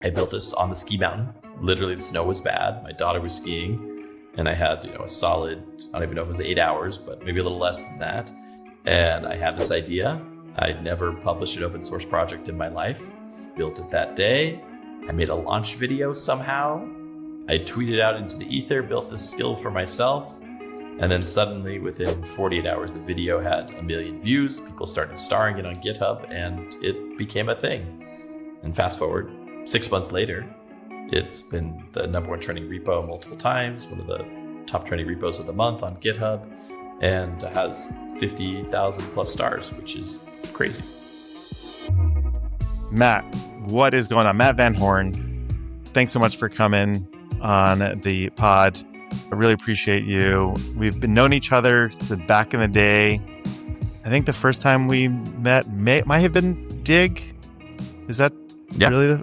I built this on the ski mountain. Literally, the snow was bad. My daughter was skiing, and I had, a solid, I don't even know if it was 8 hours, but maybe a little less than that. And I had this idea. I'd never published an open source project in my life. Built it that day. I made a launch video somehow. I tweeted out into the ether, built this skill for myself. And then suddenly, within 48 hours, the video had 1 million views. People started starring it on GitHub, and it became a thing. And fast forward, 6 months later, it's been the #1 trending repo multiple times, one of the top trending repos of the month on GitHub, and has 50,000 plus stars, which is crazy. Matt, what is going on? Matt Van Horn, thanks so much for coming on the pod. I really appreciate you. We've been knowing each other since back in the day. I think the first time we met might have been Dig. Is that really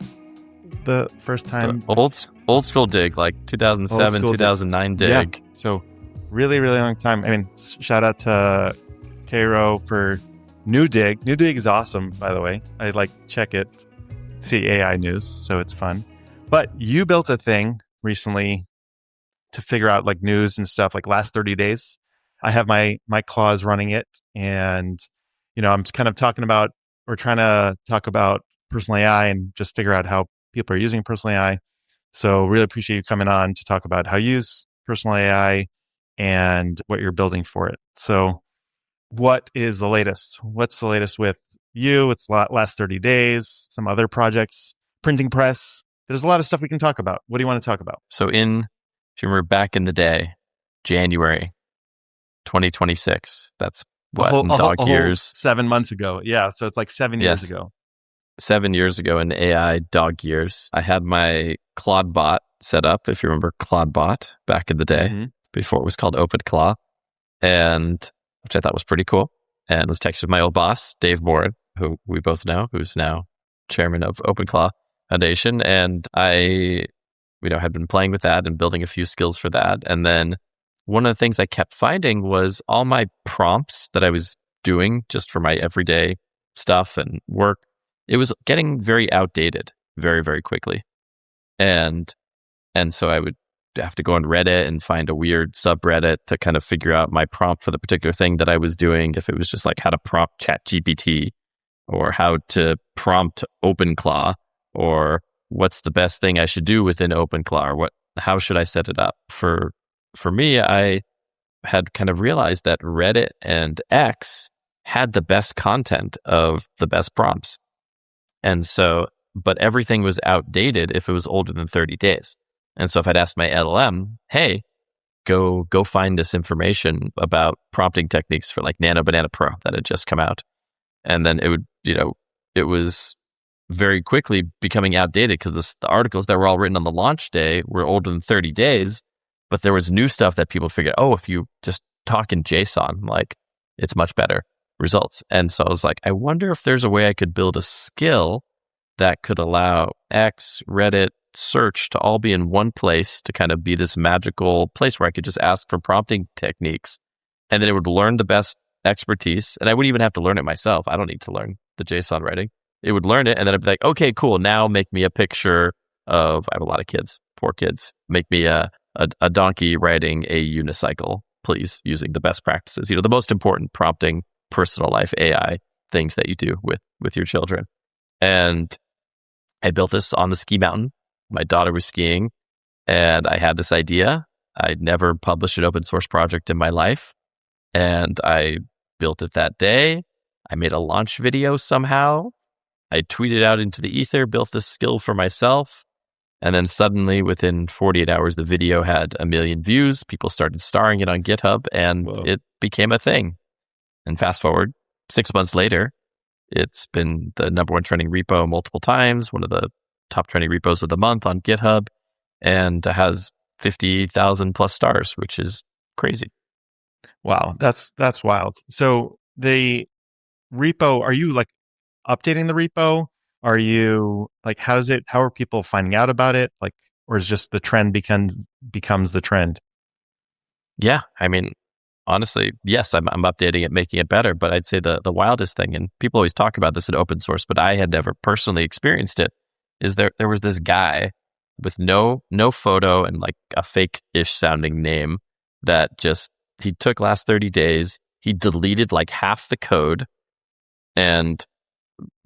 the first time? Old school Dig, like 2007, 2009 Dig. Yeah. So really, really long time. I mean, shout out to Cairo for New Dig. New Dig is awesome, by the way. I check it, see AI news, so it's fun. But you built a thing recently to figure out news and stuff, last 30 days. I have my claws running it, and I'm kind of trying to talk about personal AI and just figure out how people are using personal AI. So really appreciate you coming on to talk about how you use personal AI and what you're building for it. So what is the latest? What's the latest with you? It's last 30 days, some other projects, printing press. There's a lot of stuff we can talk about. What do you want to talk about? So if you remember back in the day, January 2026, that's what, dog years? 7 months ago. Yeah, so it's 7 years ago. 7 years ago in AI dog years, I had my Claude bot set up, if you remember Claude bot back in the day, before it was called OpenClaw, and which I thought was pretty cool, and was texted with my old boss, Dave Morin, who we both know, who's now chairman of OpenClaw Foundation, and I had been playing with that and building a few skills for that. And then one of the things I kept finding was all my prompts that I was doing just for my everyday stuff and work, it was getting very outdated very, very quickly. And so I would have to go on Reddit and find a weird subreddit to kind of figure out my prompt for the particular thing that I was doing. If it was just how to prompt ChatGPT, or how to prompt OpenClaw, or what's the best thing I should do within OpenClaw, or how should I set it up? For me, I had kind of realized that Reddit and X had the best content of the best prompts. And so, but everything was outdated if it was older than 30 days. And so if I'd asked my LLM, hey, go find this information about prompting techniques for Nano Banana Pro that had just come out. And then it would, it was very quickly becoming outdated because the articles that were all written on the launch day were older than 30 days, but there was new stuff that people figured, if you just talk in JSON, it's much better results. And so I was I wonder if there's a way I could build a skill that could allow X, Reddit, search to all be in one place to kind of be this magical place where I could just ask for prompting techniques, and then it would learn the best expertise, and I wouldn't even have to learn it myself. I don't need to learn the JSON writing. It would learn it, and then I'd be okay, cool. Now make me a picture of, I have a lot of kids, 4 kids. Make me a donkey riding a unicycle, please, using the best practices. The most important prompting personal life AI things that you do with your children. And I built this on the ski mountain. My daughter was skiing, and I had this idea. I'd never published an open source project in my life, and I built it that day. I made a launch video somehow. I tweeted out into the ether, built this skill for myself, and then suddenly within 48 hours, the video had 1 million views. People started starring it on GitHub, and it became a thing. And fast forward, 6 months later, it's been the #1 trending repo multiple times, one of the top trending repos of the month on GitHub, and has 50,000 plus stars, which is crazy. Wow, that's wild. So the repo, are you updating the repo? Are you how are people finding out about it? Or is just the trend becomes the trend? Yeah, I mean, honestly, yes, I'm updating it, making it better. But I'd say the wildest thing, and people always talk about this in open source, but I had never personally experienced it, is there was this guy with no photo and like a fake-ish sounding name that just, he took last 30 days, he deleted like half the code and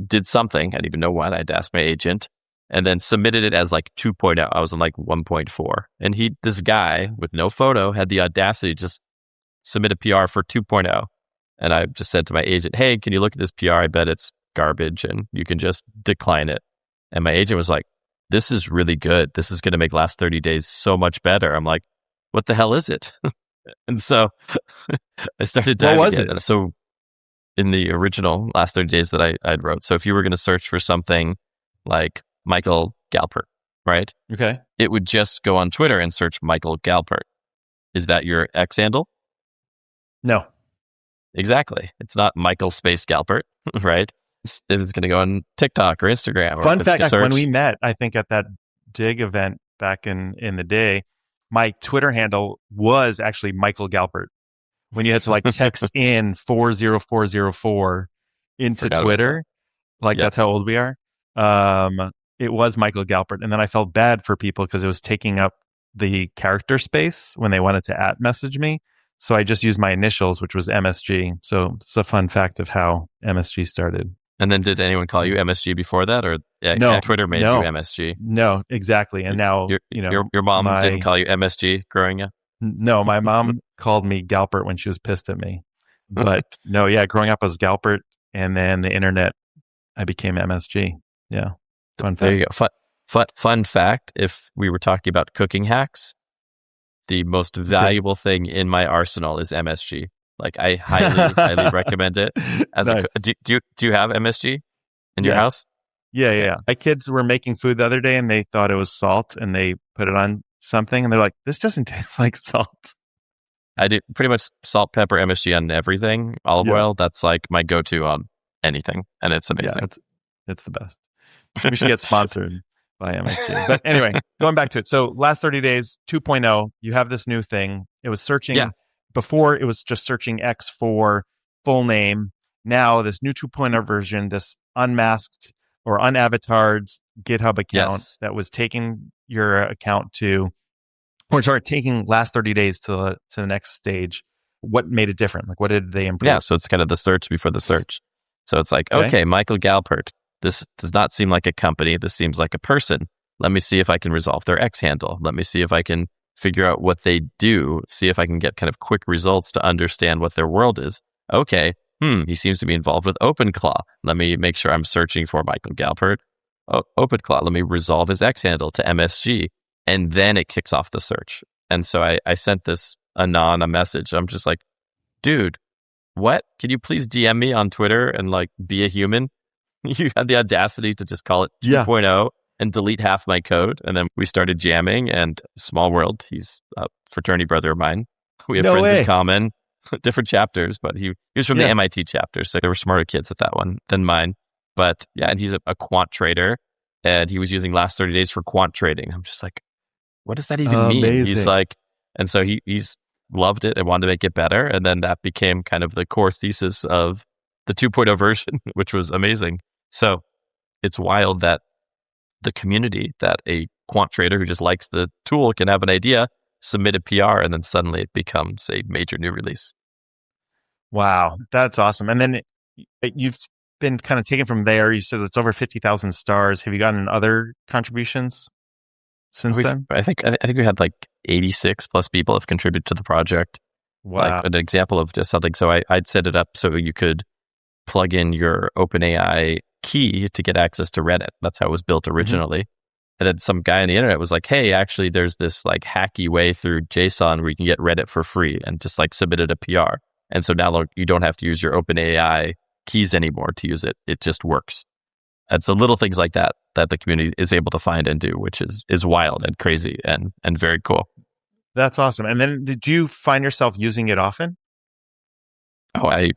did something, I didn't even know what, I had to ask my agent, and then submitted it as like 2.0. I was on like 1.4. And this guy with no photo had the audacity to just submit a PR for 2.0. And I just said to my agent, hey, can you look at this PR? I bet it's garbage and you can just decline it. And my agent was like, this is really good. This is going to make last 30 days so much better. I'm like, what the hell is it? And so I started diving in. What was it? So in the original last 30 days that I'd wrote, so if you were going to search for something like Michael Galpert, right? Okay. It would just go on Twitter and search Michael Galpert. Is that your X handle? No. Exactly. It's not Michael space Galpert, right? It's going to go on TikTok or Instagram. Or Fun fact, when we met, I think at that Dig event back in the day, my Twitter handle was actually Michael Galpert. When you had to like text in 40404 into Twitter, like that's how old we are. It was Michael Galpert. And then I felt bad for people because it was taking up the character space when they wanted to @message me. So I just used my initials, which was MSG. So it's a fun fact of how MSG started. And then did anyone call you MSG before that? Or no, Twitter made you MSG? No, exactly. And now, your mom didn't call you MSG growing up? No, my mom called me Galpert when she was pissed at me. But no, growing up as Galpert, and then the internet, I became MSG. Yeah. Fun fact. There you go. Fun fact, if we were talking about cooking hacks, the most valuable thing in my arsenal is MSG. Like I highly recommend it. Nice. Do you have MSG in your house? Yeah. My kids were making food the other day and they thought it was salt and they put it on something and they're like, this doesn't taste like salt. I do pretty much salt, pepper, MSG on everything. Olive oil, that's like my go-to on anything. And it's amazing. Yeah, it's the best. We should get sponsored by MSG. But anyway, going back to it. So last 30 days, 2.0, you have this new thing. It was searching. Yeah. Before it was just searching X for full name. Now this new 2.0 version, this unmasked or unavatared GitHub account that was taking your account taking last 30 days to the next stage. What made it different? Like, what did they improve? Yeah, so it's kind of the search before the search. So it's like, okay, Michael Galpert, this does not seem like a company. This seems like a person. Let me see if I can resolve their X handle. Let me see if I can figure out what they do, see if I can get kind of quick results to understand what their world is. Okay, he seems to be involved with OpenClaw. Let me make sure I'm searching for Michael Galpert. OpenClaw, let me resolve his X handle to MSG. And then it kicks off the search. And so I sent this Anon a message. I'm just like, dude, what? Can you please DM me on Twitter and like be a human? You had the audacity to just call it 2.0 and delete half my code. And then we started jamming, and small world, he's a fraternity brother of mine. We have friends in common, different chapters, but he was from the MIT chapter. So there were smarter kids at that one than mine. But and he's a quant trader, and he was using last 30 days for quant trading. I'm just like, what does that even mean? He's like, and so he's loved it and wanted to make it better. And then that became kind of the core thesis of the 2.0 version, which was amazing. So it's wild that the community, that a quant trader who just likes the tool can have an idea, submit a PR, and then suddenly it becomes a major new release. Wow, that's awesome. And then you've been kind of taken from there. You said it's over 50,000 stars. Have you gotten other contributions since then? I think we had like 86 plus people have contributed to the project. Wow. Like an example of just something. So I'd set it up so you could plug in your OpenAI key to get access to Reddit. That's how it was built originally. Mm-hmm. And then some guy on the internet was like, hey, actually there's this like hacky way through JSON where you can get Reddit for free, and just like submitted a PR. And so now you don't have to use your OpenAI keys anymore to use it. It just works. And so little things like that the community is able to find and do, which is wild and crazy and very cool. That's awesome. And then did you find yourself using it often? Oh, I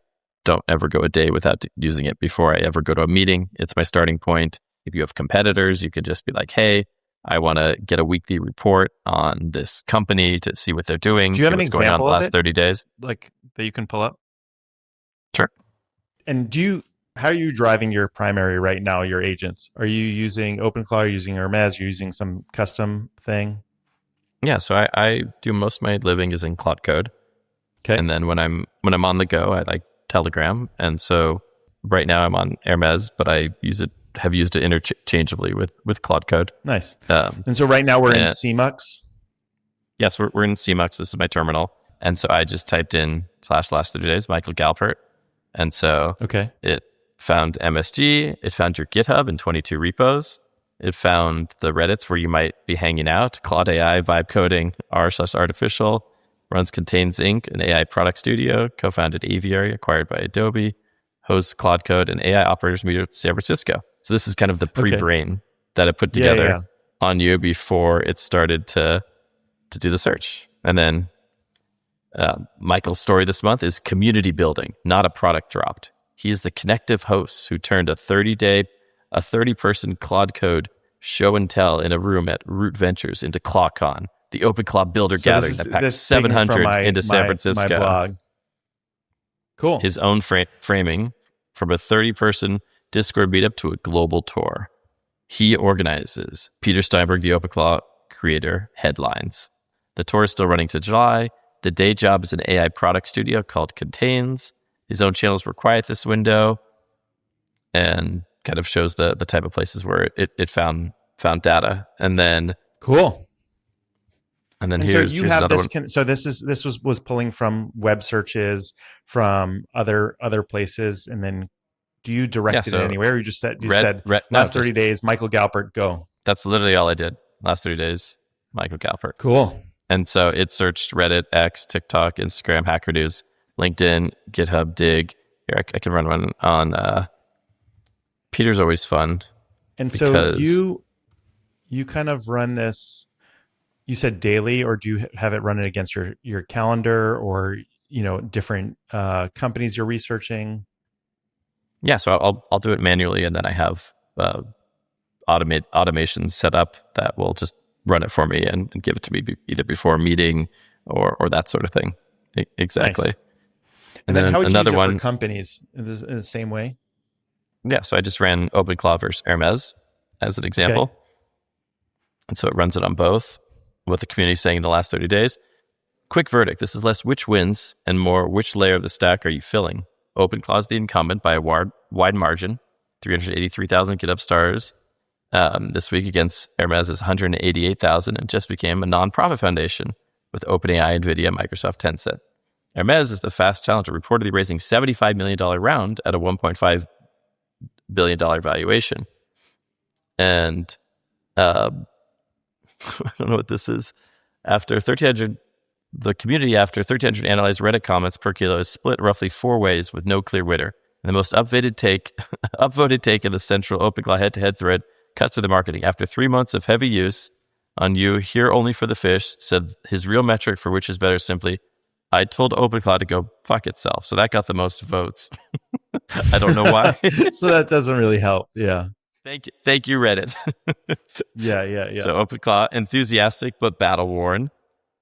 don't ever go a day without using it. Before I ever go to a meeting, it's my starting point. If you have competitors, you could just be like, hey, I want to get a weekly report on this company to see what they're doing. Do you have an example going on the of last 30 days? Like that you can pull up? Sure. And do how are you driving your primary right now, your agents? Are you using OpenClaw? Are you using Hermes? Are you using some custom thing? Yeah, so I do most of my living is in Cloud Code. Okay. And then when I'm on the go, I like Telegram. And so right now I'm on Hermes, but I have used it interchangeably with Cloud Code. Nice. And so right now we're in and- CMux. Yes, we're in CMux. This is my terminal. And so I just typed in / last 30 days, Michael Galpert. And so Okay. it found MSG. It found your GitHub and 22 repos. It found the Reddits where you might be hanging out. Claude AI, vibe coding, r/artificial, runs Contains Inc., an AI product studio, co-founded Aviary, acquired by Adobe, hosts Claude Code and AI operators meet at San Francisco. So this is kind of the pre-brain that it put together on you before it started to do the search. And then Michael's story this month is community building, not a product dropped. He is the connective host who turned a 30-person Claude Code show and tell in a room at Root Ventures into ClawCon, the OpenClaw builder gathering that packed 700 into San Francisco. My blog. Cool. His own framing from a 30-person Discord meetup to a global tour. He organizes Peter Steinberg, the OpenClaw creator, headlines. The tour is still running to July. The day job is an AI product studio called Contains. His own channels were quiet this window, and kind of shows the type of places where it found data. And then cool. And then so here's another one. So this was pulling from web searches from other places, and then do you direct it anywhere? Or you just said last 30 days, Michael Galpert, go. That's literally all I did. Last 30 days, Michael Galpert. Cool. And so it searched Reddit, X, TikTok, Instagram, Hacker News, LinkedIn, GitHub, Dig. Here, I can run one on. Peter's always fun. And so you kind of run this. You said daily, or do you have it running against your calendar, or different companies you're researching? Yeah, so I'll do it manually, and then I have automation set up that will just run it for me and give it to me either before a meeting or that sort of thing. Exactly. Nice. And then how would another you use it for companies in the same way? Yeah, so I just ran OpenClaw versus Hermes as an example. Okay. And so it runs it on both. What the community is saying in the last 30 days. Quick verdict. This is less which wins and more which layer of the stack are you filling. OpenClaw is the incumbent by a wide margin, 383,000 GitHub stars this week against Hermes's 188,000, and just became a nonprofit foundation with OpenAI, NVIDIA, Microsoft, Tencent. Hermes is the fast challenger, reportedly raising $75 million round at a $1.5 billion valuation. And I don't know what this is. After 1,300, the community after 1,300 analyzed Reddit comments per kilo is split roughly 4 ways with no clear winner. And the most upvoted take in the central OpenClaw head-to-head thread cuts to the marketing. After 3 months of heavy use on you, here only for the fish, said his real metric for which is better simply, I told OpenClaw to go fuck itself. So that got the most votes. I don't know why. So that doesn't really help. Yeah. Thank you, Reddit. Yeah. So OpenClaw, enthusiastic but battle worn.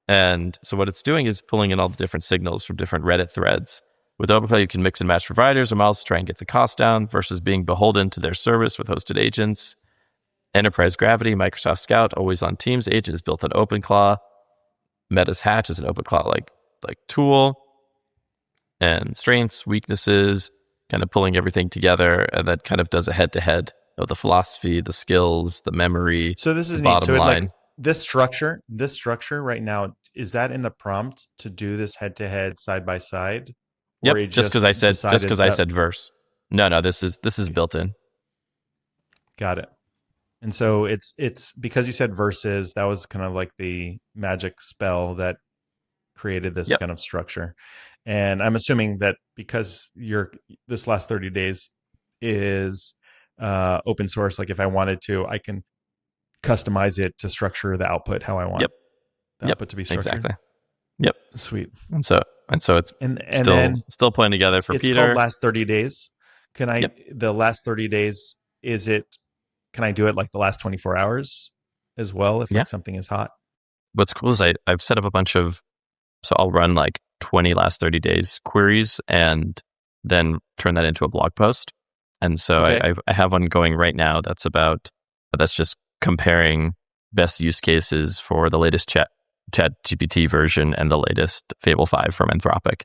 And so what it's doing is pulling in all the different signals from different Reddit threads. With OpenClaw, you can mix and match providers or models to try and get the cost down versus being beholden to their service with hosted agents. Enterprise Gravity, Microsoft Scout, always on Teams agent is built on OpenClaw. Meta's Hatch is an OpenClaw like tool. And strengths, weaknesses, kind of pulling everything together, and that kind of does a head-to-head of the philosophy, the skills, the memory. So this is the bottom line. This structure right now, is that in the prompt to do this head-to-head side-by-side? Yep, just because I said verse. No, this is built in. Got it. And so it's because you said verses, that was kind of like the magic spell that created this kind of structure. And I'm assuming that because this last 30 days is open source, like if I wanted to, I can customize it to structure the output how I want the output to be structured. Exactly. Yep. Sweet. And so it's still playing together for Peter. It's called last 30 days. Can I the last 30 days, can I do it like the last 24 hours as well if like something is hot? What's cool is I've set up a bunch of, so I'll run like 20 last 30 days queries and then turn that into a blog post. And so I have one going right now that's just comparing best use cases for the latest Chat GPT version and the latest Fable 5 from Anthropic.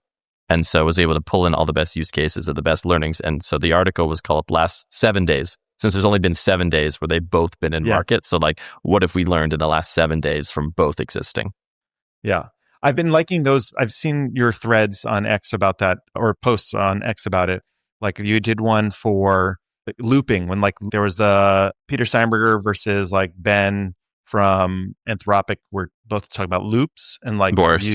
And so I was able to pull in all the best use cases of the best learnings. And so the article was called Last 7 Days, since there's only been 7 days where they've both been in market. So like, what have we learned in the last 7 days from both existing? Yeah. I've been liking those. I've seen your threads on X about that, or posts on X about it. Like you did one for looping when like there was the Peter Steinberger versus like Ben from Anthropic. We're both talking about loops, and like Boris,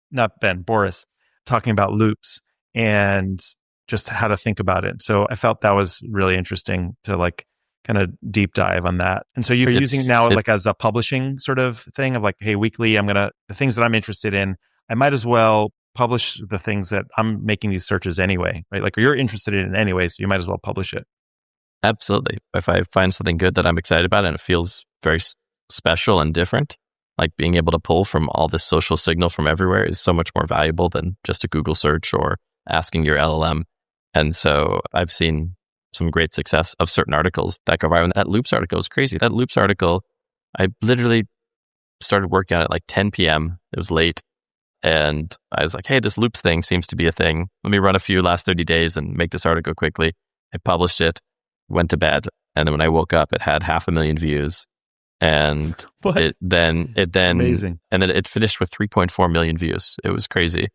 not Ben, Boris, talking about loops and just how to think about it. So I felt that was really interesting to like kind of deep dive on that. And so you're using now like as a publishing sort of thing of like, hey, weekly, the things that I'm interested in, I might as well publish the things that I'm making these searches anyway, right? Like you're interested in it anyway, so you might as well publish it. Absolutely. If I find something good that I'm excited about and it feels very special and different, like being able to pull from all this social signal from everywhere is so much more valuable than just a Google search or asking your LLM. And so I've seen some great success of certain articles that go viral. And that Loops article is crazy. That Loops article, I literally started working on it like 10 p.m. It was late. And I was like, hey, this Loops thing seems to be a thing. Let me run a few last 30 days and make this article quickly. I published it, went to bed. And then when I woke up, it had 500,000 views. And it then amazing. And then it finished with 3.4 million views. It was crazy.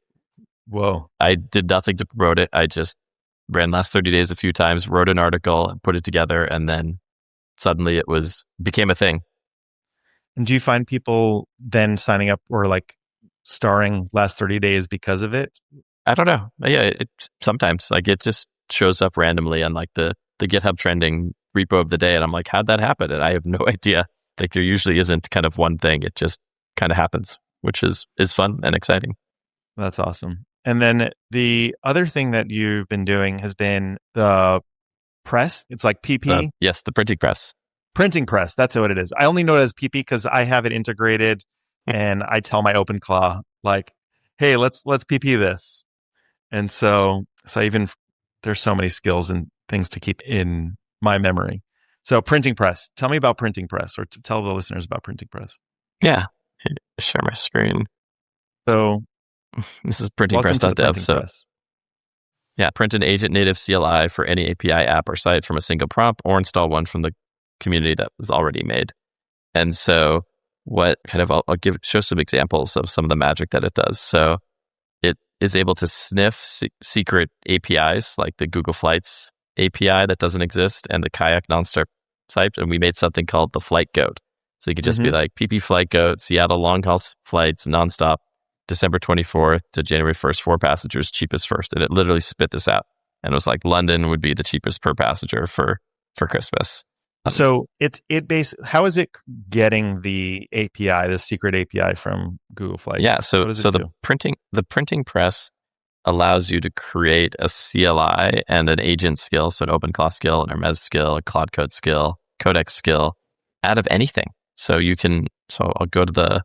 Whoa. I did nothing to promote it. I just ran last 30 days a few times, wrote an article, put it together, and then suddenly it became a thing. And do you find people then signing up or like starring last 30 days because of it? I don't know. Yeah, sometimes like it just shows up randomly on like the GitHub trending repo of the day, and I'm like, how'd that happen? And I have no idea. Like there usually isn't kind of one thing. It just kind of happens, which is fun and exciting. That's awesome. And then the other thing that you've been doing has been the press. It's like PP. Yes, the printing press. Printing press. That's what it is. I only know it as PP because I have it integrated, and I tell my OpenClaw like, "Hey, let's PP this." And so even there's so many skills and things to keep in my memory. So printing press. Tell me about printing press, or tell the listeners about printing press. Yeah, share my screen. So this is printingpress.dev. So yeah, print an agent native CLI for any API app or site from a single prompt, or install one from the community that was already made. And so I'll show some examples of some of the magic that it does. So it is able to sniff secret APIs like the Google Flights API that doesn't exist and the Kayak nonstop site. And we made something called the Flight Goat. So you could just be like PP Flight Goat, Seattle long haul flights, nonstop, December 24th to January 1st, 4 passengers, cheapest first. And it literally spit this out. And it was like London would be the cheapest per passenger for Christmas. So how is it getting the API, the secret API from Google Flights? Yeah, so the printing press allows you to create a CLI and an agent skill, so an OpenClaw skill, an Hermes skill, a Claude Code skill, Codex skill, out of anything. So I'll go to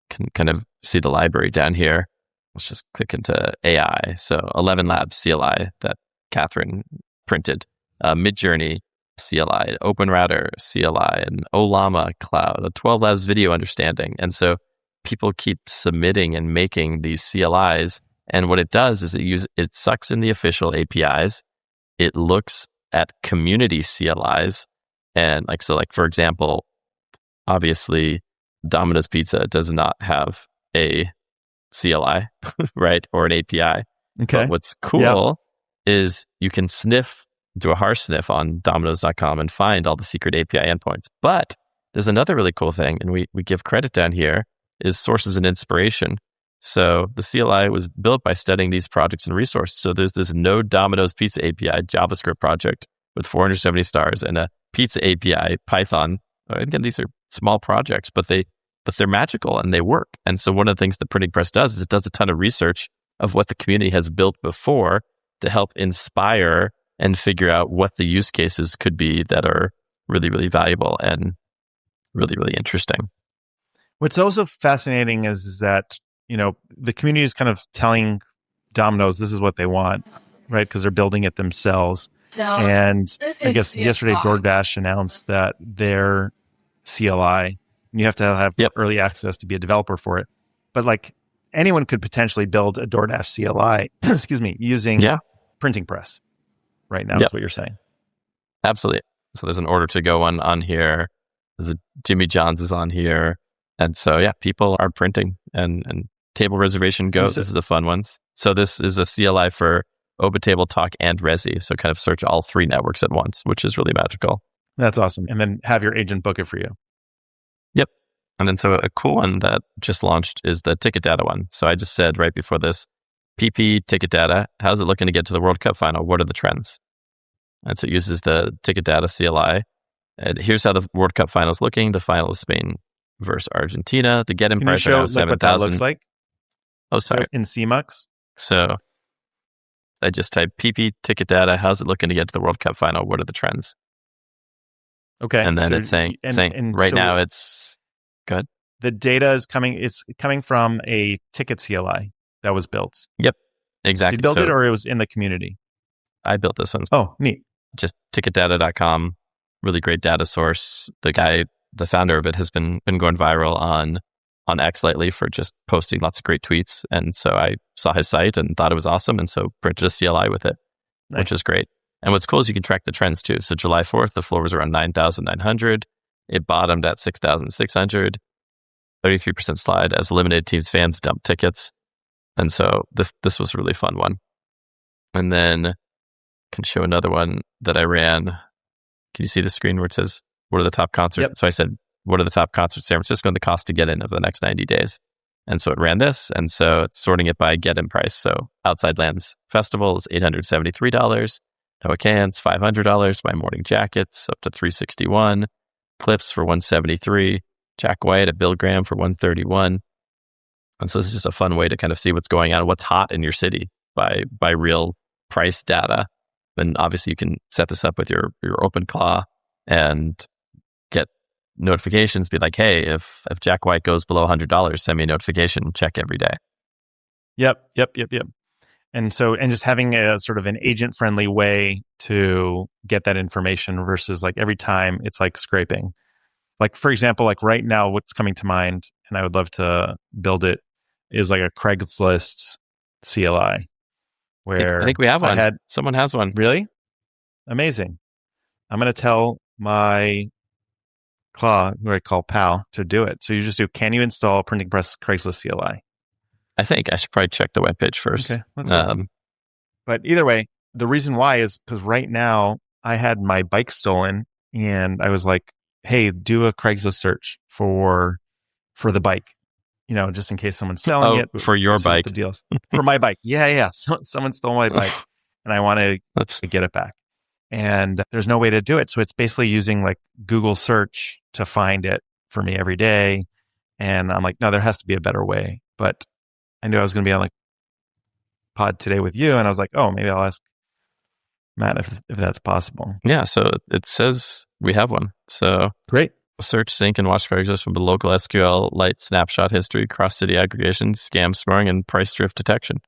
can kind of see the library down here. Let's just click into AI. So 11 Labs CLI that Catherine printed, Midjourney CLI, OpenRouter CLI, and Olama Cloud, a 12 Labs video understanding. And so people keep submitting and making these CLIs. And what it does is it sucks in the official APIs. It looks at community CLIs. And like for example, obviously Domino's Pizza does not have a CLI, right? Or an API. Okay. But what's cool is you can do a harsh sniff on Domino's.com and find all the secret API endpoints. But there's another really cool thing, and we give credit down here, is sources and inspiration. So the CLI was built by studying these projects and resources. So there's this Node Domino's Pizza API JavaScript project with 470 stars and a Pizza API Python. Again, these are small projects, but they're magical and they work. And so one of the things the printing press does is it does a ton of research of what the community has built before to help inspire and figure out what the use cases could be that are really, really valuable and really, really interesting. What's also fascinating is that, the community is kind of telling Domino's this is what they want, right? Because they're building it themselves. And I guess yesterday DoorDash announced that their CLI, and you have to have early access to be a developer for it. But like anyone could potentially build a DoorDash CLI, excuse me, using printing press right now is what you're saying. Absolutely. So there's an order to go on here. There's a Jimmy John's is on here. And so, people are printing and table reservation Go. This is a fun one. So this is a CLI for OpenTable, Talk, and Resi. So kind of search all three networks at once, which is really magical. That's awesome. And then have your agent book it for you. Yep. And then so a cool one that just launched is the ticket data one. So I just said right before this, PP ticket data, how's it looking to get to the World Cup final? What are the trends? And so it uses the ticket data CLI. And here's how the World Cup final is looking. The final is Spain versus Argentina. The get-in price right now is 7,000. What that looks like? Oh, sorry. So in CMUX? So I just typed PP ticket data. How's it looking to get to the World Cup final? What are the trends? Okay. And then it's saying right now it's good. The data is coming. It's coming from a ticket CLI that was built. Yep. Exactly. You built it, or it was in the community? I built this one. Oh, neat. Just ticketdata.com. Really great data source. The founder of it has been going viral on X lately for just posting lots of great tweets. And so I saw his site and thought it was awesome. And so printed a CLI with it, which is great. And what's cool is you can track the trends too. So July 4th, the floor was around 9,900. It bottomed at 6,600, 33% slide as eliminated teams fans dumped tickets. And so this was a really fun one. And then I can show another one that I ran. Can you see the screen where it says, what are the top concerts? Yep. So I said, what are the top concerts in San Francisco and the cost to get in over the next 90 days? And so it ran this. And so it's sorting it by get-in price. So Outside Lands Festival is $873. Noah Kahan's $500. My Morning Jackets up to $361. Clips for $173. Jack White at Bill Graham for $131. And so this is just a fun way to kind of see what's going on, what's hot in your city by real price data. And obviously you can set this up with your OpenClaw and get notifications, be like, hey, if Jack White goes below $100, send me a notification, check every day. Yep. And just having a sort of an agent-friendly way to get that information versus like every time it's like scraping. Like, for example, like right now, what's coming to mind, and I would love to build it, is like a Craigslist CLI. Where I think we have one. Someone has one. Really? Amazing. I'm going to tell my Claw, who I call Pal, to do it. So you just do, can you install Printing Press Craigslist CLI? I think I should probably check the webpage first. Okay, let's see. But either way, the reason why is because right now I had my bike stolen and I was like, hey, do a Craigslist search for the bike. Just in case someone's selling it. For your bike. The deals. For my bike. Yeah. Someone stole my bike and I want to get it back. And there's no way to do it. So it's basically using like Google search to find it for me every day. And I'm like, no, there has to be a better way. But I knew I was going to be on like pod today with you. And I was like, oh, maybe I'll ask Matt if that's possible. Yeah. So it says we have one. So great. Search, sync, and watch Craigslist from the local SQLite snapshot history, cross-city aggregation, scam sparring, and price drift detection.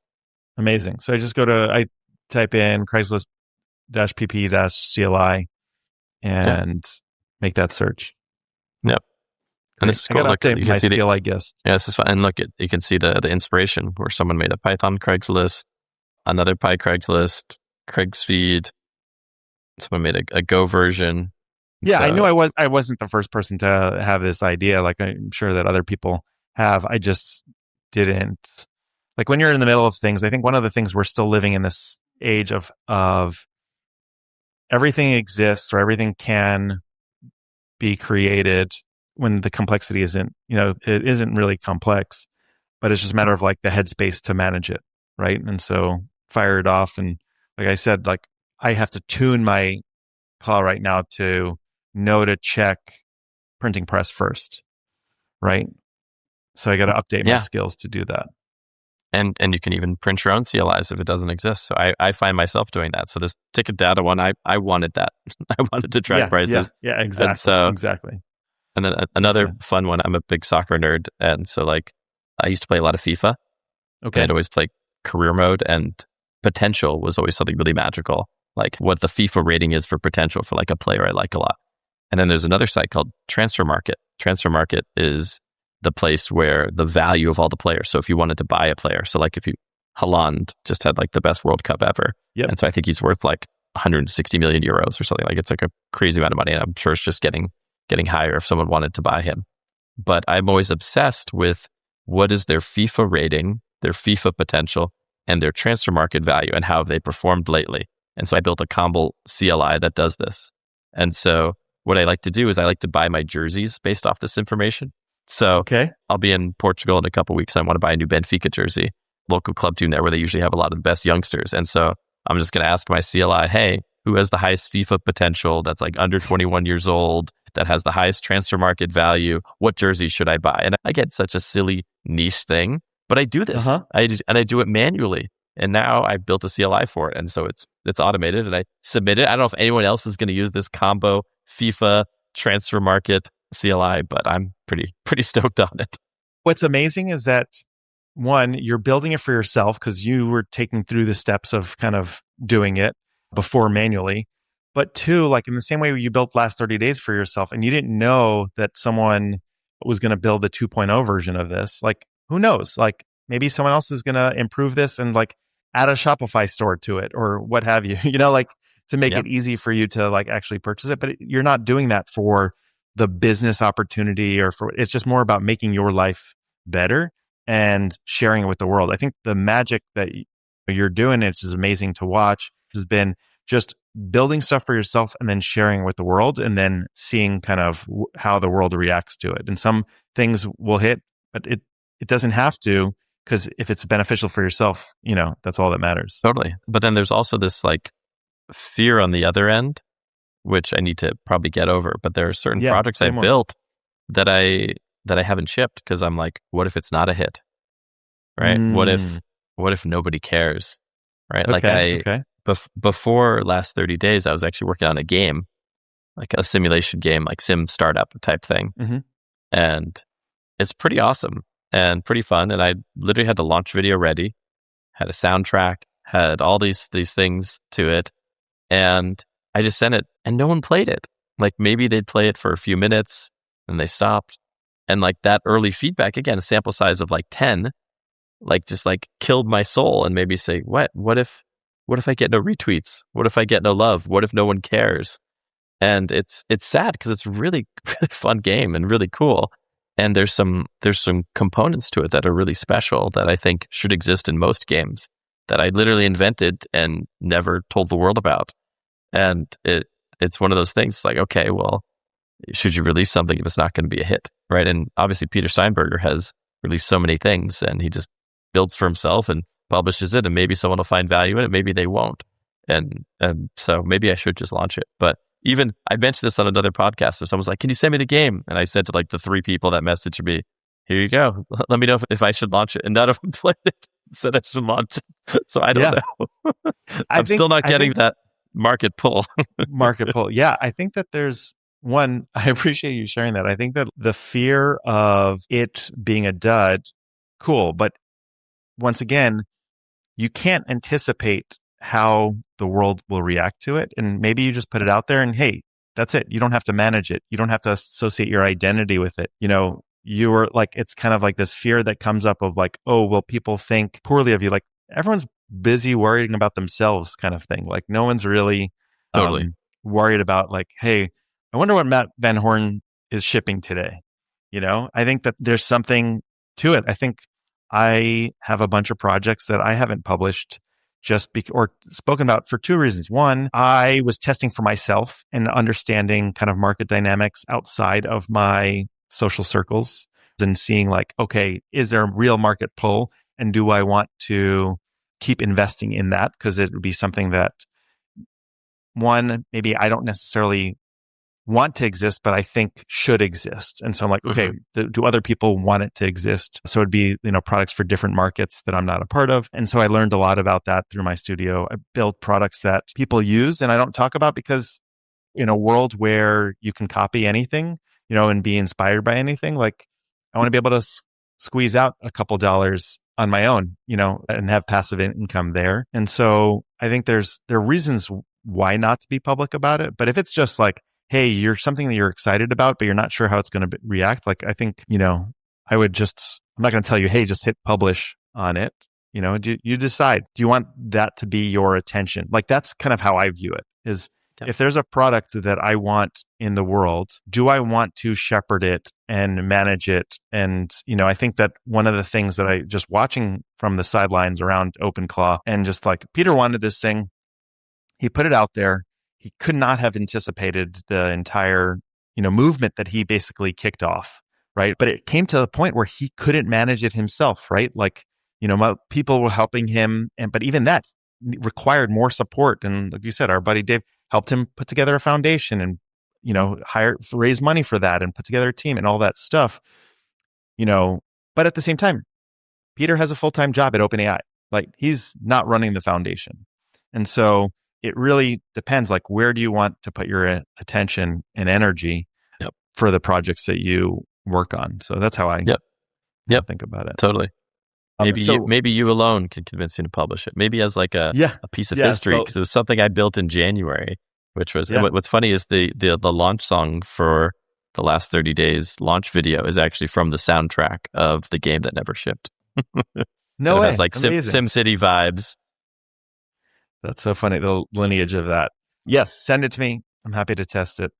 Amazing. So I type in Craigslist-pp-CLI and make that search. Yep. And this is cool. I got to update my CLI guest. Yeah, this is fun. And look, you can see the inspiration where someone made a Python Craigslist, another Py Craigslist, Craig's feed. Someone made a Go version. Yeah, so, I knew I wasn't the first person to have this idea. Like I'm sure that other people have. I just didn't. Like when you're in the middle of things, I think one of the things we're still living in this age of everything exists or everything can be created when the complexity isn't, it isn't really complex, but it's just a matter of like the headspace to manage it, right? And so fire it off. And like I said, like I have to tune my Claw right now to know to check printing press first, right? So I got to update my skills to do that. And you can even print your own CLIs if it doesn't exist. So I find myself doing that. So this ticket data one, I wanted that. I wanted to track prices. Yeah, exactly. Exactly. And then another fun one, I'm a big soccer nerd. And so like I used to play a lot of FIFA. Okay. I'd always play career mode, and potential was always something really magical. like what the FIFA rating is for potential for like a player I like a lot. And then there's another site called Transfer Market. Transfer Market is the place where the value of all the players. So if you wanted to buy a player, so like if you, Haaland just had like the best World Cup ever. Yep. And so I think he's worth like 160 million euros or something. Like it's like a crazy amount of money. And I'm sure it's just getting higher if someone wanted to buy him. But I'm always obsessed with what is their FIFA rating, their FIFA potential, and their transfer market value, and how have they performed lately. And so I built a combo CLI that does this. And so what I like to do is I like to buy my jerseys based off this information. So I'll be in Portugal in a couple of weeks. I want to buy a new Benfica jersey, local club team there where they usually have a lot of the best youngsters. And so I'm just going to ask my CLI, hey, who has the highest FIFA potential that's like under 21 years old, that has the highest transfer market value? What jersey should I buy? And I get such a silly niche thing, but I do this. I do it manually. And now I've built a CLI for it. And so it's automated and I submit it. I don't know if anyone else is going to use this combo FIFA transfer market CLI, but I'm pretty stoked on it. What's amazing is that, one, you're building it for yourself because you were taking through the steps of kind of doing it before manually. But two, like in the same way you built Last 30 Days for yourself and you didn't know that someone was going to build the 2.0 version of this, like who knows? Like maybe someone else is going to improve this and like add a Shopify store to it or what have you, like to make it easy for you to like actually purchase it. But you're not doing that for the business opportunity or for, it's just more about making your life better and sharing it with the world. I think the magic that you're doing, which is amazing to watch, has been just building stuff for yourself and then sharing with the world and then seeing kind of how the world reacts to it. And some things will hit, but it doesn't have to, because if it's beneficial for yourself, that's all that matters. Totally. But then there's also this like fear on the other end, which I need to probably get over. But there are certain projects I've built that I haven't shipped because I'm like, what if it's not a hit? Right? What if nobody cares? Right? Like before Last 30 Days, I was actually working on a game, like a simulation game, like sim startup type thing. And it's pretty awesome and pretty fun. And I literally had the launch video ready, had a soundtrack, had all these things to it. And I just sent it and no one played it. Like maybe they'd play it for a few minutes and they stopped. And like that early feedback, again, a sample size of like 10, like just like killed my soul and made me say, what if I get no retweets? What if I get no love? What if no one cares? And it's sad because it's really, really fun game and really cool. And there's some components to it that are really special that I think should exist in most games that I literally invented and never told the world about. And it's one of those things like, okay, well, should you release something if it's not going to be a hit, right? And obviously Peter Steinberger has released so many things and he just builds for himself and publishes it, and maybe someone will find value in it, maybe they won't. And so maybe I should just launch it. But even I mentioned this on another podcast, and someone's like, can you send me the game? And I said to like the 3 people that messaged me, here you go. Let me know if I should launch it. And none of them played it, said I should launch it. So I don't know. I'm still not getting that market pull. Market pull. Yeah. I think that there's one, I appreciate you sharing that. I think that the fear of it being a dud, cool. But once again, you can't anticipate how the world will react to it. And maybe you just put it out there and hey, that's it. You don't have to manage it. You don't have to associate your identity with it. You were like, it's kind of like this fear that comes up of like, oh, will people think poorly of you? Like everyone's busy worrying about themselves kind of thing. Like no one's really worried about like, hey, I wonder what Matt Van Horn is shipping today. I think that there's something to it. I think I have a bunch of projects that I haven't published or spoken about for 2 reasons. One, I was testing for myself and understanding kind of market dynamics outside of my social circles and seeing like, okay, is there a real market pull? And do I want to keep investing in that? Because it would be something that, one, maybe I don't necessarily want to exist, but I think should exist. And so I'm like, okay, do other people want it to exist? So it'd be, products for different markets that I'm not a part of. And so I learned a lot about that through my studio. I built products that people use and I don't talk about because in a world where you can copy anything, and be inspired by anything, like I want to be able to squeeze out a couple dollars on my own, and have passive income there. And so I think there are reasons why not to be public about it. But if it's just like, hey, you're something that you're excited about, but you're not sure how it's going to react, like I think, I'm not going to tell you, hey, just hit publish on it. You decide, do you want that to be your attention? Like that's kind of how I view it is if there's a product that I want in the world, do I want to shepherd it and manage it? And, I think that one of the things that I just watching from the sidelines around OpenClaw and just like Peter wanted this thing, he put it out there. He could not have anticipated the entire, movement that he basically kicked off. Right. But it came to the point where he couldn't manage it himself. Right. Like, people were helping him. But even that required more support. And like you said, our buddy Dave helped him put together a foundation and, raise money for that and put together a team and all that stuff, but at the same time, Peter has a full-time job at OpenAI. Like he's not running the foundation. And so it really depends, like, where do you want to put your attention and energy for the projects that you work on? So that's how I think about it. Totally. Maybe you alone can convince you to publish it. Maybe as like a piece of history, because it was something I built in January, which was, what's funny is the launch song for the last 30 days launch video is actually from the soundtrack of the game that never shipped. No way. It has like SimCity vibes. That's so funny, the lineage of that. Yes, send it to me. I'm happy to test it.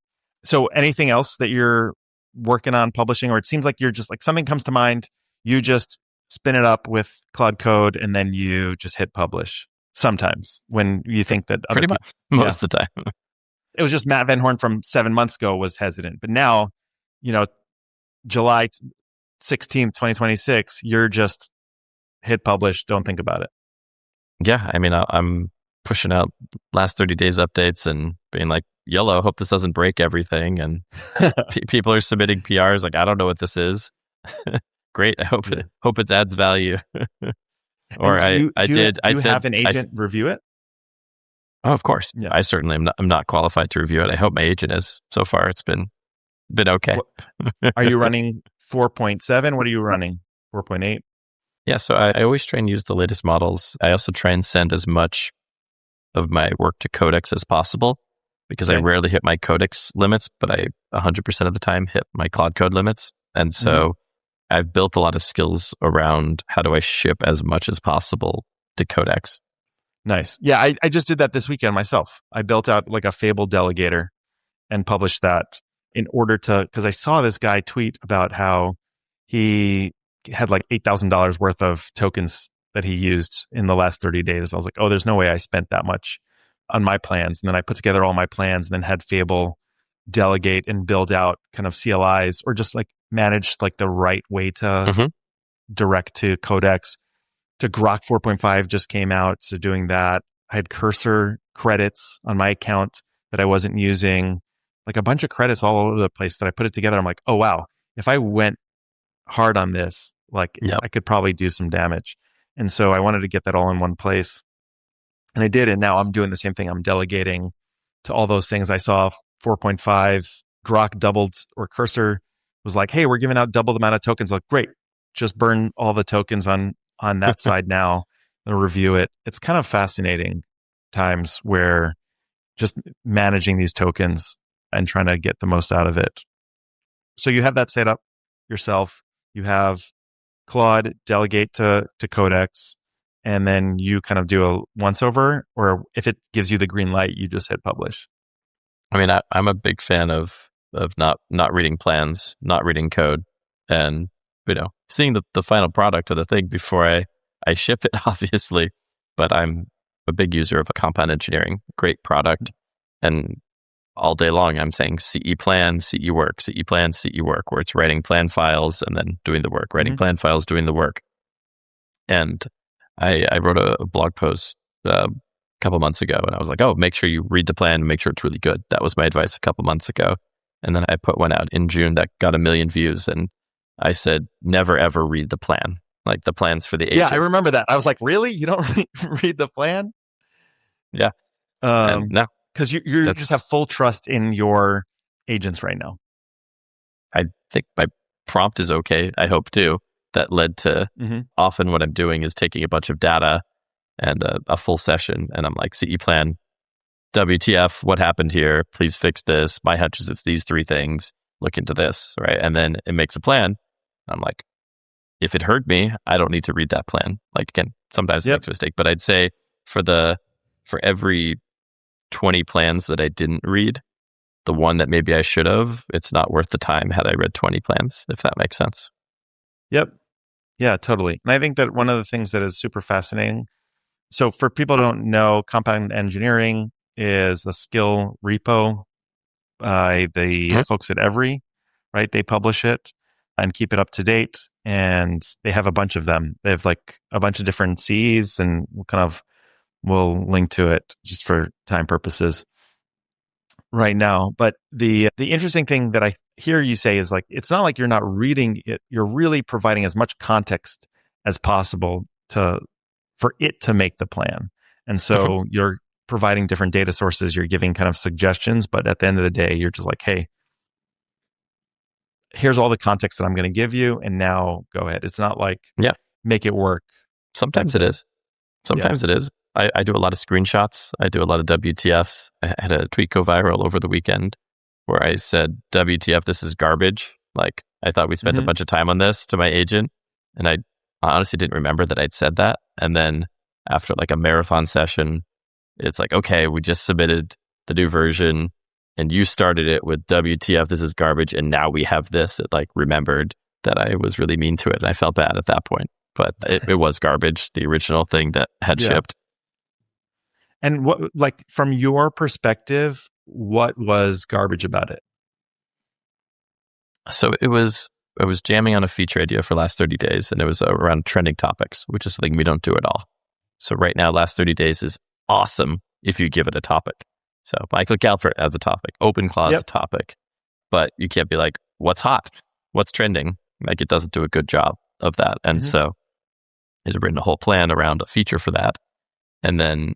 So anything else that you're working on publishing, or it seems like you're just like something comes to mind, you just spin it up with Claude Code and then you just hit publish sometimes when you think that pretty much most of the time. It was just Matt Van Horn from 7 months ago was hesitant, but now, July 16th, 2026, you're just hit publish. Don't think about it. Yeah. I mean, I'm pushing out last 30 days updates and being like, YOLO, hope this doesn't break everything. And people are submitting PRs like, I don't know what this is. Great. I hope it adds value. Or do you have an agent review it? Oh, of course. Yeah. I certainly am not. I'm not qualified to review it. I hope my agent is. So far, it's been okay. Are you running 4.7? What are you running? 4.8? Yeah. So I always try and use the latest models. I also try and send as much of my work to Codex as possible because I rarely hit my Codex limits, but I 100% of the time hit my Claude Code limits. And so I've built a lot of skills around how do I ship as much as possible to Codex. Nice. Yeah, I just did that this weekend myself. I built out like a Fable delegator and published that in order to, because I saw this guy tweet about how he had like $8,000 worth of tokens that he used in the last 30 days. I was like, oh, there's no way I spent that much on my plans. And then I put together all my plans and then had Fable delegate and build out kind of CLIs or just like manage like the right way to direct to Codex. To Grok 4.5 just came out, so doing that. I had cursor credits on my account that I wasn't using, like a bunch of credits all over the place that I put it together. I'm like, oh wow, if I went hard on this, like I could probably do some damage. And so I wanted to get that all in one place. And I did, and now I'm doing the same thing. I'm delegating to all those things. I saw 4.5, Grok doubled, or cursor was like, hey, we're giving out double the amount of tokens. Like, great, just burn all the tokens on that side now and review it. It's kind of fascinating times where just managing these tokens and trying to get the most out of it. So you have that set up yourself. You have Claude delegate to Codex, and then you kind of do a once over, or if it gives you the green light, you just hit publish. I mean, I'm a big fan of not reading plans, not reading code, and seeing the final product of the thing before I ship it, obviously. But I'm a big user of a compound engineering, great product. And all day long, I'm saying CE plan, CE work, CE plan, CE work, where it's writing plan files and then doing the work, writing plan files, doing the work. And I wrote a blog post a couple months ago, and I was like, oh, make sure you read the plan and make sure it's really good. That was my advice a couple months ago. And then I put one out in June that got 1 million views, and I said, never, ever read the plan. Like the plans for the agent. Yeah, I remember that. I was like, really? You don't read the plan? Yeah. No. Because you just have full trust in your agents right now. I think my prompt is okay. I hope too. That led to often what I'm doing is taking a bunch of data and a full session. And I'm like, CE plan, WTF, what happened here? Please fix this. My hunch is it's these three things. Look into this, right? And then it makes a plan. I'm like, if it hurt me, I don't need to read that plan. Like, again, sometimes it makes a mistake, but I'd say for every 20 plans that I didn't read, the one that maybe I should have, it's not worth the time had I read 20 plans, if that makes sense. Yep. Yeah, totally. And I think that one of the things that is super fascinating, so for people who don't know, compound engineering is a skill repo by the folks at Every, right? They publish it and keep it up to date. And they have a bunch of them. They have like a bunch of different CEs, and we'll link to it just for time purposes right now. But the interesting thing that I hear you say is like, it's not like you're not reading it. You're really providing as much context as possible for it to make the plan. And so you're providing different data sources. You're giving kind of suggestions, but at the end of the day, you're just like, hey, here's all the context that I'm going to give you, and now go ahead. It's not like, make it work. Sometimes it is. Sometimes it is. I do a lot of screenshots. I do a lot of WTFs. I had a tweet go viral over the weekend where I said, WTF, this is garbage. Like, I thought we spent a bunch of time on this to my agent, and I honestly didn't remember that I'd said that. And then after like a marathon session, it's like, okay, we just submitted the new version, and you started it with WTF, this is garbage, and now we have this. It like remembered that I was really mean to it, and I felt bad at that point. But it was garbage, the original thing that had shipped. And what, like, from your perspective, what was garbage about it? So I was jamming on a feature idea for last 30 days, and it was around trending topics, which is something we don't do at all. So right now, last 30 days is awesome if you give it a topic. So Michael Galpert has a topic, OpenClaw has a topic, but you can't be like, what's hot? What's trending? Like, it doesn't do a good job of that. And so I had written a whole plan around a feature for that. And then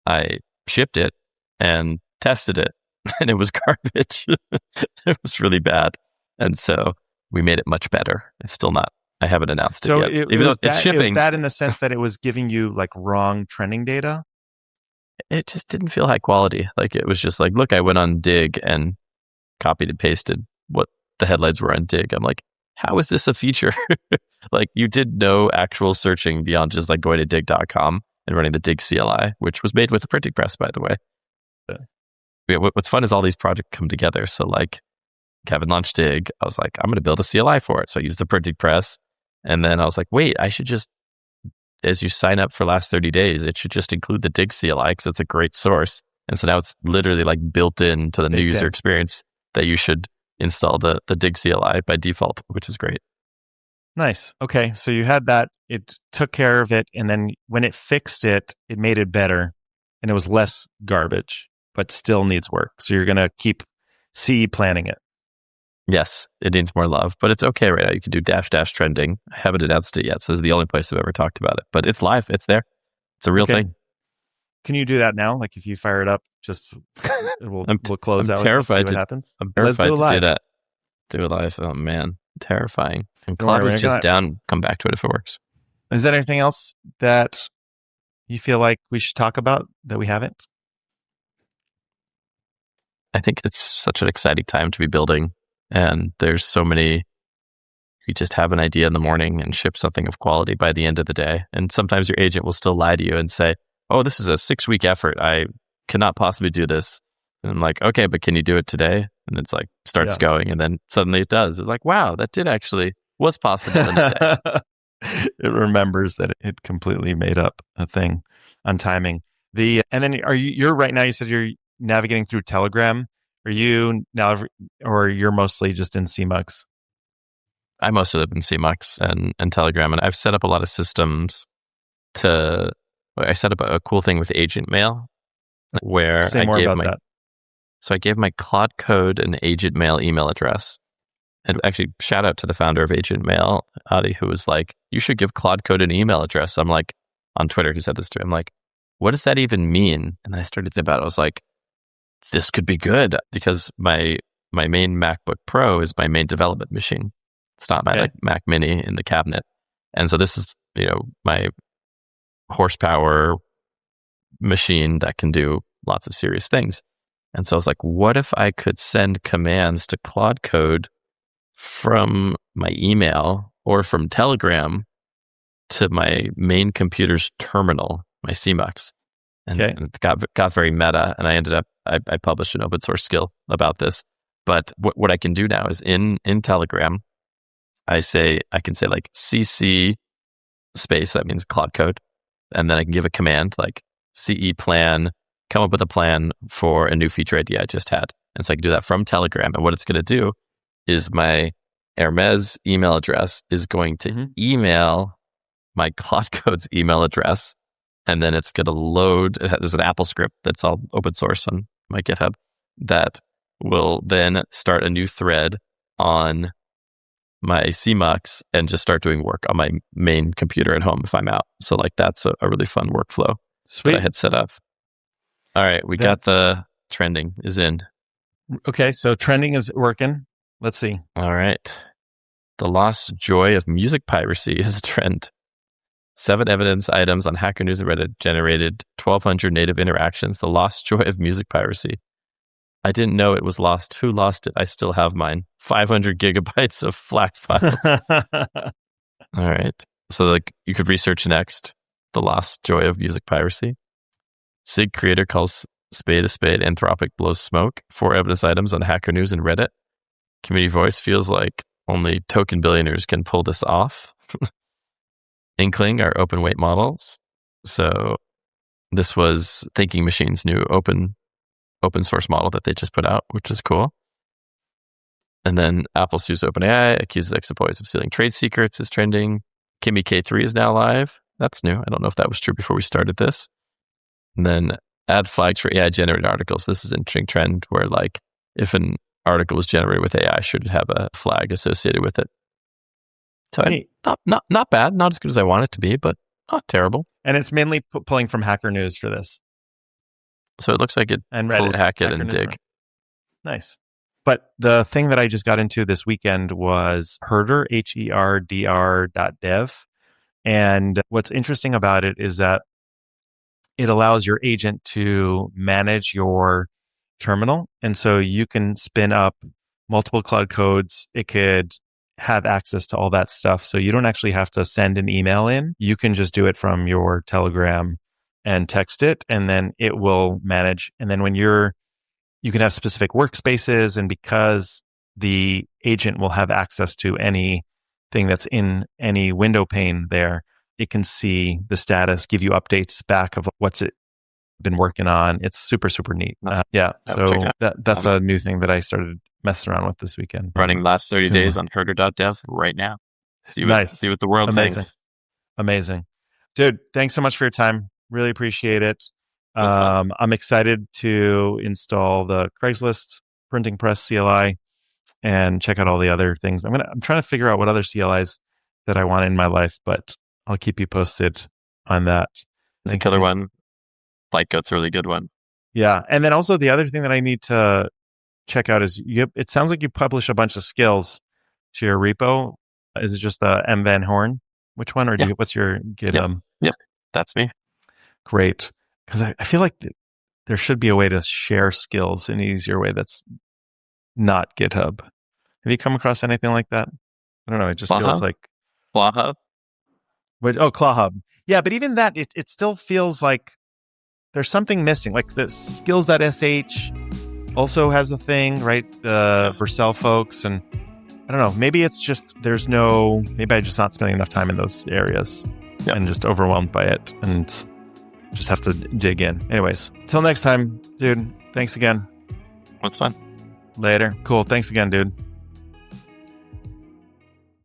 I shipped it and tested it, and it was garbage. It was really bad. And so we made it much better. It's still not, I haven't announced it yet. Even though it's shipping. It was bad in the sense that it was giving you like wrong trending data? It just didn't feel high quality. Like, it was just like, look, I went on Dig and copied and pasted what the headlines were on Dig. I'm like, how is this a feature? Like, you did no actual searching beyond just like going to dig.com and running the Dig CLI, which was made with the printing press, by the way. What's fun is all these projects come together. So like, Kevin launched Dig. I was like, I'm going to build a CLI for it. So I used the printing press. And then I was like, wait, I should just, as you sign up for last 30 days, it should just include the Dig CLI because it's a great source. And so now it's literally like built into the new user experience that you should install the Dig CLI by default, which is great. Nice. Okay. So you had that, it took care of it. And then when it fixed it, it made it better, and it was less garbage, but still needs work. So you're going to keep CE planning it. Yes, it needs more love, but it's okay right now. You can do -- trending. I haven't announced it yet, so this is the only place I've ever talked about it. But it's live. It's there. It's a real thing. Can you do that now? Like, if you fire it up, just we'll close out. I'm terrified what happens. I'm terrified to do that. Do it live. Oh man, terrifying. And Claude was just down. Come back to it if it works. Is there anything else that you feel like we should talk about that we haven't? I think it's such an exciting time to be building. And there's so many, you just have an idea in the morning and ship something of quality by the end of the day. And sometimes your agent will still lie to you and say, oh, this is a 6-week effort. I cannot possibly do this. And I'm like, okay, but can you do it today? And it's like, starts going. And then suddenly it does. It's like, wow, that was possible in a day. It remembers that it completely made up a thing on timing. And then you're right now, you said you're navigating through Telegram. Are you now, or you're mostly just in CMux? I mostly live in CMux and Telegram, and I've set up a lot of systems I set up a cool thing with Agent Mail where I gave my Claude Code and Agent Mail email address. And actually, shout out to the founder of Agent Mail, Adi, who was like, you should give Claude Code an email address. I'm like, on Twitter, he said this to me. I'm like, what does that even mean? And I started to think about it. I was like, this could be good because my main MacBook Pro is my main development machine. It's not my like Mac Mini in the cabinet. And so this is, my horsepower machine that can do lots of serious things. And so I was like, what if I could send commands to Claude Code from my email or from Telegram to my main computer's terminal, my CMUX? And it got very meta, and I ended up, I published an open source skill about this. But what I can do now is in Telegram, I can say like CC space, that means Claude Code, and then I can give a command like CE plan, come up with a plan for a new feature idea I just had. And so I can do that from Telegram. And what it's going to do is my Hermes email address is going to email my Claude Code's email address, and then it's going to load. There's an Apple script that's all open source on my GitHub that will then start a new thread on my CMUX and just start doing work on my main computer at home if I'm out. So like that's a really fun workflow that I had set up. All right, we got the trending is in. Okay, so trending is working. Let's see. All right. The lost joy of music piracy is a trend. 7 evidence items on Hacker News and Reddit generated 1,200 native interactions. The lost joy of music piracy. I didn't know it was lost. Who lost it? I still have mine. 500 gigabytes of FLAC files. All right. So like you could research next. The lost joy of music piracy. SIG creator calls spade a spade. Anthropic blows smoke. 4 evidence items on Hacker News and Reddit. Community voice feels like only token billionaires can pull this off. Inkling are open weight models. So this was Thinking Machine's new open source model that they just put out, which is cool. And then Apple sues OpenAI, accuses ex-employees of stealing trade secrets is trending. Kimi K3 is now live. That's new. I don't know if that was true before we started this. And then add flags for AI-generated articles. This is an interesting trend where like if an article was generated with AI, should it have a flag associated with it? So not bad, not as good as I want it to be, but not terrible. And it's mainly pulling from Hacker News for this. So it looks like it and pulled Reddit, Hackett Hacker and News Dig. Room. Nice. But the thing that I just got into this weekend was Herder, HERDR.dev. And what's interesting about it is that it allows your agent to manage your terminal. And so you can spin up multiple Claude codes. It could have access to all that stuff. So you don't actually have to send an email in. You can just do it from your Telegram and text it, and then it will manage. And then when you can have specific workspaces, and because the agent will have access to anything that's in any window pane there, it can see the status, give you updates back of what's it been working on. It's super, super neat. So that's a new thing that I started messing around with this weekend. Running last 30 days on herder.dev right now. See what the world thinks. Amazing. Dude, thanks so much for your time. Really appreciate it. I'm excited to install the Craigslist printing press CLI and check out all the other things. I'm trying to figure out what other CLIs that I want in my life, but I'll keep you posted on that. It's a killer one. Lightgoat's a really good one. Yeah. And then also the other thing that I need to check out is it sounds like you publish a bunch of skills to your repo. Is it just the M Van Horn? Which one? Or what's your GitHub? Yep. That's me. Great. Because I feel like there should be a way to share skills in an easier way that's not GitHub. Have you come across anything like that? I don't know. It just feels like... ClawHub? ClawHub. Yeah, but even that, it still feels like there's something missing. Like the skills.sh also has a thing, right? The Vercel folks. And I don't know. Maybe it's just maybe I'm just not spending enough time in those areas and just overwhelmed by it. And just have to dig in. Anyways, till next time, dude. Thanks again. It's fun. Later. Cool. Thanks again, dude.